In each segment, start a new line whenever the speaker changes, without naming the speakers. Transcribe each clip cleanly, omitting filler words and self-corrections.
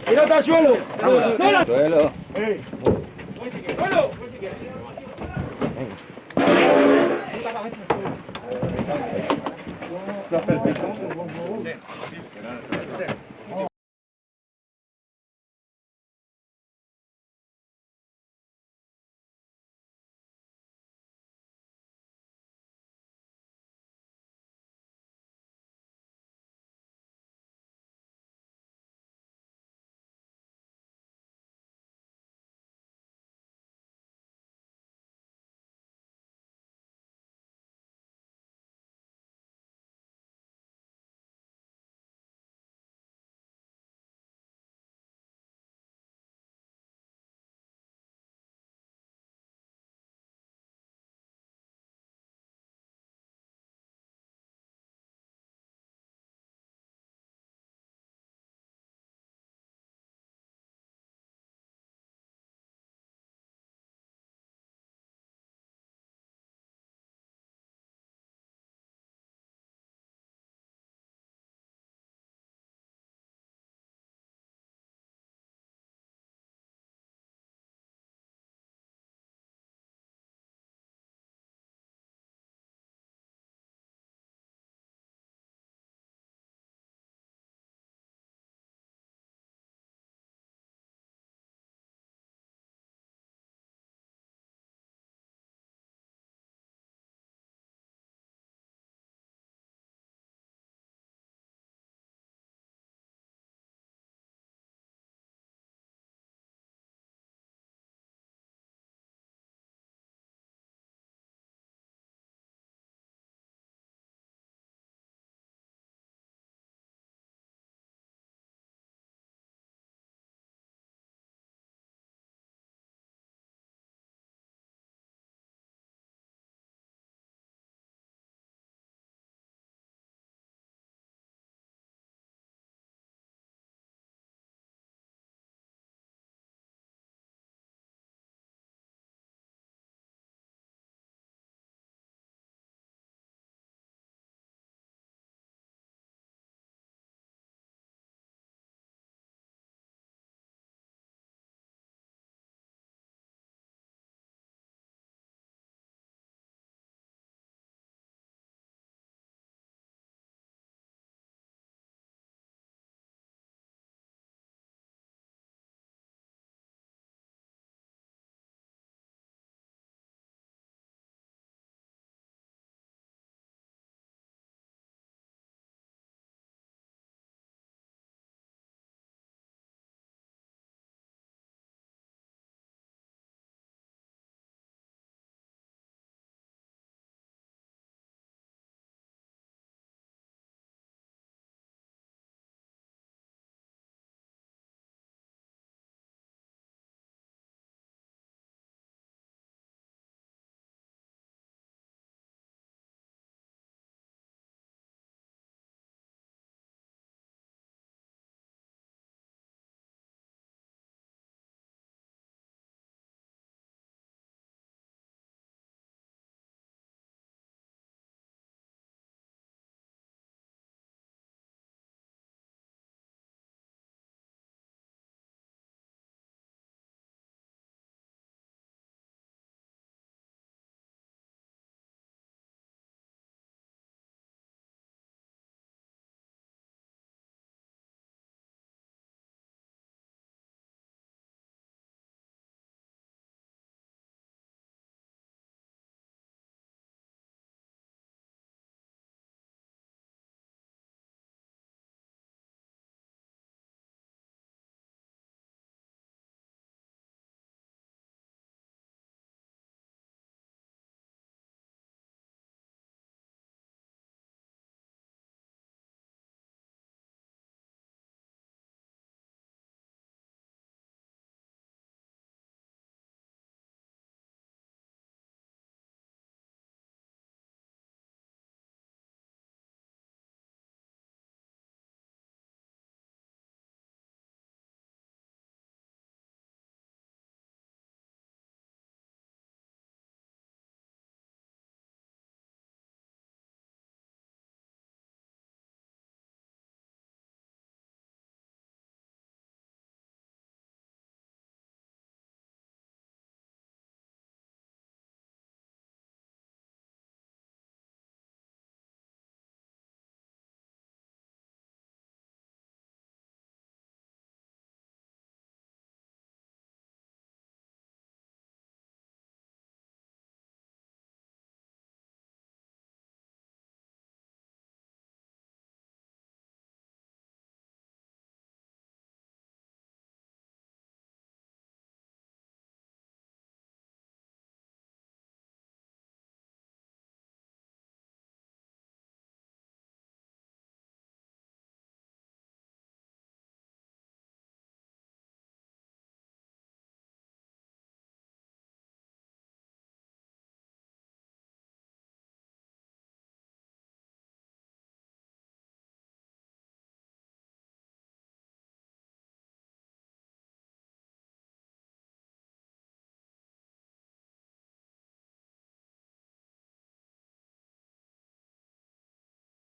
Pelota al suelo. Sola.
Suelo.
Suelo.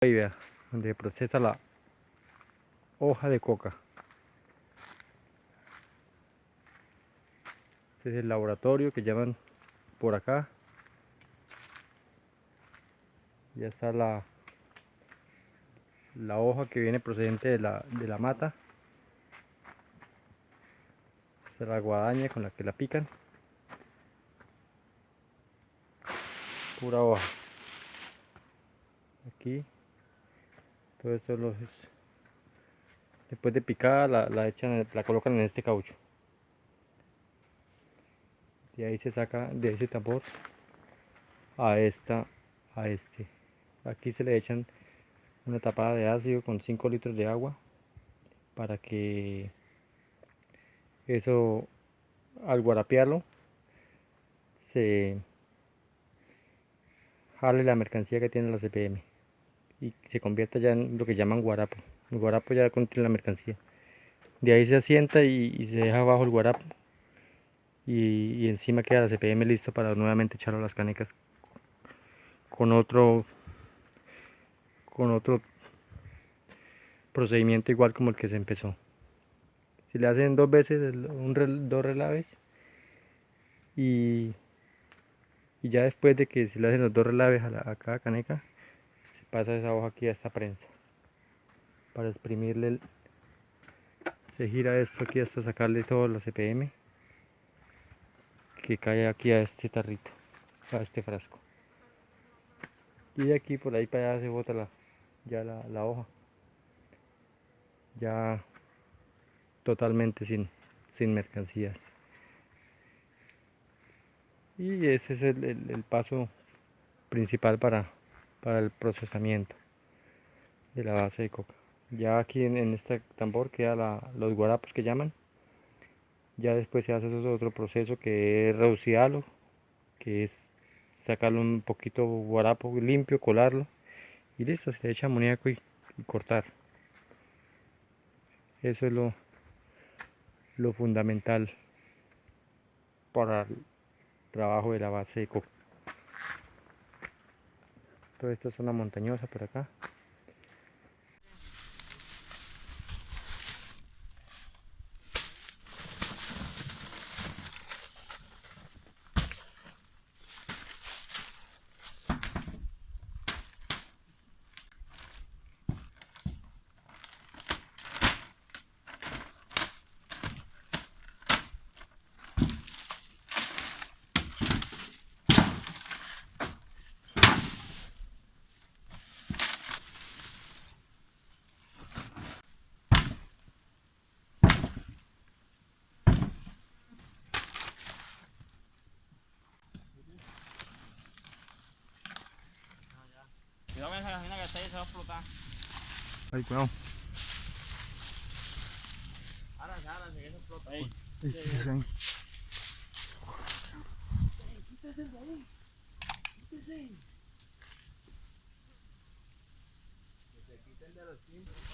Ahí vea, donde procesa la hoja de coca. Este es el laboratorio que llaman por acá. Ya está la hoja que viene procedente de la mata. Esta es la guadaña con la que la pican. Pura hoja. Aquí. Todo esto después de picada la colocan en este caucho. De ahí se saca de ese tambor a este. Aquí se le echan una tapada de ácido con 5 litros de agua para que eso, al guarapearlo, se jale la mercancía que tiene la CPM y se convierta ya en lo que llaman guarapo. El guarapo ya contiene la mercancía. De ahí se asienta y se deja abajo el guarapo y encima queda la CPM listo para nuevamente echarlo a las canecas con otro procedimiento igual como el que se empezó. Si le hacen 2 veces, 2 relaves y ya después de que se le hacen los 2 relaves a cada caneca, se pasa esa hoja aquí a esta prensa para exprimirle se gira esto aquí hasta sacarle todo la CPM que cae aquí a este tarrito, a este frasco, y de aquí por ahí para allá se bota ya la hoja ya totalmente sin mercancías. Y ese es el paso principal para el procesamiento de la base de coca. Ya aquí en este tambor queda los guarapos que llaman. Ya después se hace otro proceso que es reduciarlo, que es sacarlo un poquito guarapo limpio, colarlo y listo, se le echa amoníaco y cortar. Eso es lo fundamental para el trabajo de la base de coca. Todo esto es una montañosa por acá.
Cuidado con esa gasolina que está ahí, se va a explotar.
Ay, cuidado.
Áranse, que se explota ahí. Quítese de ahí. Quítese. Que se quiten de los timbres.